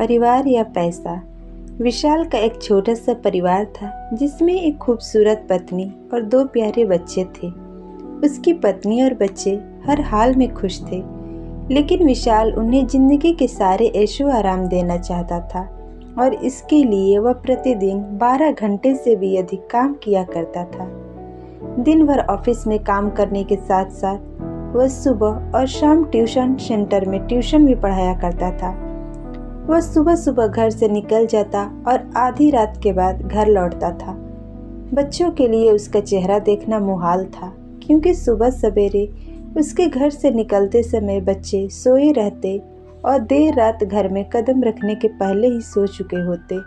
परिवार या पैसा। विशाल का एक छोटा सा परिवार था जिसमें एक खूबसूरत पत्नी और 2 प्यारे बच्चे थे। उसकी पत्नी और बच्चे हर हाल में खुश थे, लेकिन विशाल उन्हें जिंदगी के सारे ऐशो आराम देना चाहता था और इसके लिए वह प्रतिदिन 12 घंटे से भी अधिक काम किया करता था। दिन भर ऑफिस में काम करने के साथ साथ वह सुबह और शाम ट्यूशन सेंटर में ट्यूशन भी पढ़ाया करता था। वह सुबह सुबह घर से निकल जाता और आधी रात के बाद घर लौटता था। बच्चों के लिए उसका चेहरा देखना मुहाल था, क्योंकि सुबह सवेरे उसके घर से निकलते समय बच्चे सोए रहते और देर रात घर में कदम रखने के पहले ही सो चुके होते।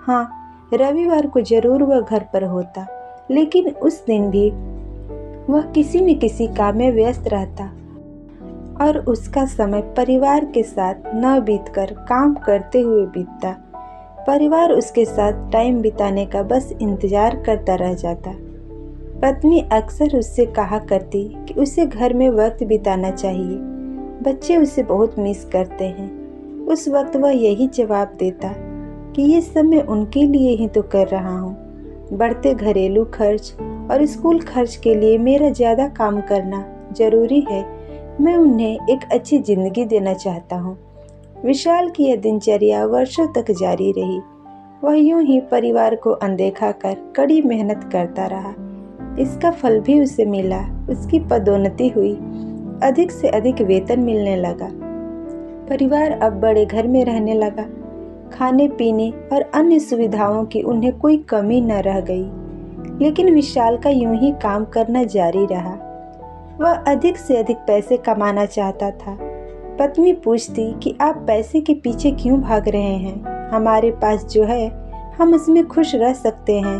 हाँ, रविवार को जरूर वह घर पर होता, लेकिन उस दिन भी वह किसी न किसी काम में व्यस्त रहता और उसका समय परिवार के साथ न बीतकर काम करते हुए बीतता। परिवार उसके साथ टाइम बिताने का बस इंतजार करता रह जाता। पत्नी अक्सर उससे कहा करती कि उसे घर में वक्त बिताना चाहिए, बच्चे उसे बहुत मिस करते हैं। उस वक्त वह यही जवाब देता कि ये सब मैं उनके लिए ही तो कर रहा हूँ। बढ़ते घरेलू खर्च और स्कूल खर्च के लिए मेरा ज़्यादा काम करना जरूरी है। मैं उन्हें एक अच्छी जिंदगी देना चाहता हूँ। विशाल की यह दिनचर्या वर्षों तक जारी रही। वह यूं ही परिवार को अनदेखा कर कड़ी मेहनत करता रहा। इसका फल भी उसे मिला। उसकी पदोन्नति हुई, अधिक से अधिक वेतन मिलने लगा। परिवार अब बड़े घर में रहने लगा। खाने पीने और अन्य सुविधाओं की उन्हें कोई कमी न रह गई। लेकिन विशाल का यूं ही काम करना जारी रहा। वह अधिक से अधिक पैसे कमाना चाहता था। पत्नी पूछती कि आप पैसे के पीछे क्यों भाग रहे हैं? हमारे पास जो है हम उसमें खुश रह सकते हैं।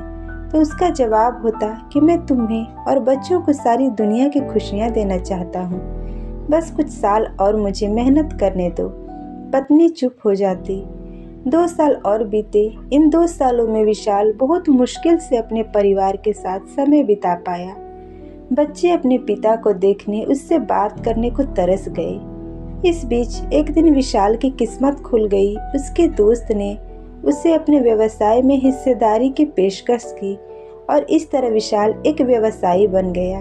तो उसका जवाब होता कि मैं तुम्हें और बच्चों को सारी दुनिया की खुशियाँ देना चाहता हूँ। बस कुछ साल और मुझे मेहनत करने दो। पत्नी चुप हो जाती। 2 साल और बीते। इन 2 सालों में विशाल बहुत मुश्किल से अपने परिवार के साथ समय बिता पाया। बच्चे अपने पिता को देखने, उससे बात करने को तरस गए। इस बीच एक दिन विशाल की किस्मत खुल गई। उसके दोस्त ने उसे अपने व्यवसाय में हिस्सेदारी की पेशकश की और इस तरह विशाल एक व्यवसायी बन गया।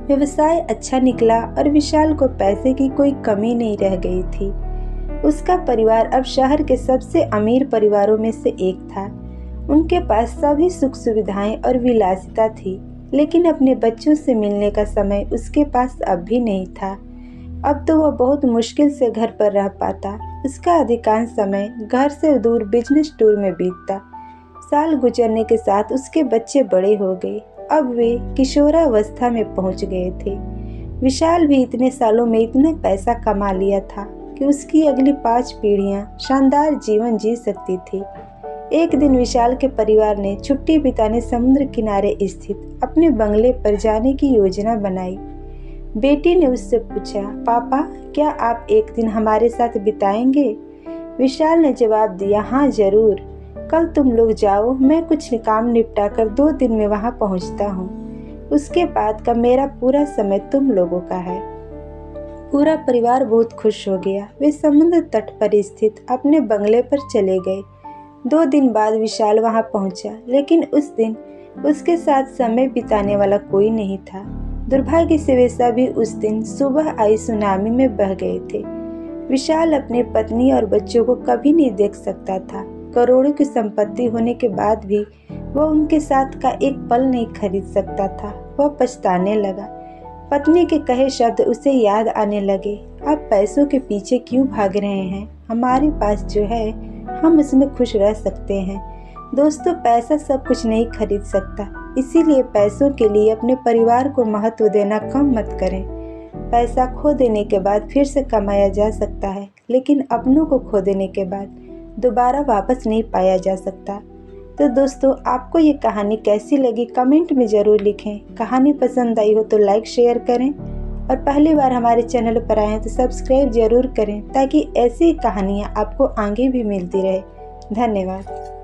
व्यवसाय अच्छा निकला और विशाल को पैसे की कोई कमी नहीं रह गई थी। उसका परिवार अब शहर के सबसे अमीर परिवारों में से एक था। उनके पास सभी सुख सुविधाएं और विलासिता थी, लेकिन अपने बच्चों से मिलने का समय उसके पास अब भी नहीं था। अब तो वह बहुत मुश्किल से घर पर रह पाता। उसका अधिकांश समय घर से दूर बिजनेस टूर में बीतता। साल गुजरने के साथ उसके बच्चे बड़े हो गए। अब वे किशोरावस्था में पहुंच गए थे। विशाल भी इतने सालों में इतना पैसा कमा लिया था कि उसकी अगली 5 पीढ़ियां शानदार जीवन जी सकती थी। एक दिन विशाल के परिवार ने छुट्टी बिताने समुद्र किनारे स्थित अपने बंगले पर जाने की योजना बनाई। बेटी ने उससे पूछा, पापा क्या आप एक दिन हमारे साथ बिताएंगे? विशाल ने जवाब दिया, हाँ जरूर। कल तुम लोग जाओ, मैं कुछ काम निपटाकर 2 दिन में वहाँ पहुँचता हूँ। उसके बाद का मेरा पूरा समय तुम लोगों का है। पूरा परिवार बहुत खुश हो गया। वे समुद्र तट पर स्थित अपने बंगले पर चले गए। 2 दिन बाद विशाल वहां पहुंचा, लेकिन उस दिन उसके साथ समय बिताने वाला कोई नहीं था। दुर्भाग्य से वे सभी उस दिन सुबह आई सुनामी में बह गए थे। विशाल अपने पत्नी और बच्चों को कभी नहीं देख सकता था। करोड़ों की संपत्ति होने के बाद भी वह उनके साथ का एक पल नहीं खरीद सकता था। वह पछताने लगा। पत्नी के कहे शब्द उसे याद आने लगे। आप पैसों के पीछे क्यों भाग रहे हैं? हमारे पास जो है हम उसमें खुश रह सकते हैं। दोस्तों, पैसा सब कुछ नहीं खरीद सकता, इसीलिए पैसों के लिए अपने परिवार को महत्व देना कम मत करें। पैसा खो देने के बाद फिर से कमाया जा सकता है, लेकिन अपनों को खो देने के बाद दोबारा वापस नहीं पाया जा सकता। तो दोस्तों, आपको ये कहानी कैसी लगी कमेंट में ज़रूर लिखें। कहानी पसंद आई हो तो लाइक शेयर करें और पहली बार हमारे चैनल पर आए हैं तो सब्सक्राइब जरूर करें, ताकि ऐसी कहानियाँ आपको आगे भी मिलती रहे। धन्यवाद।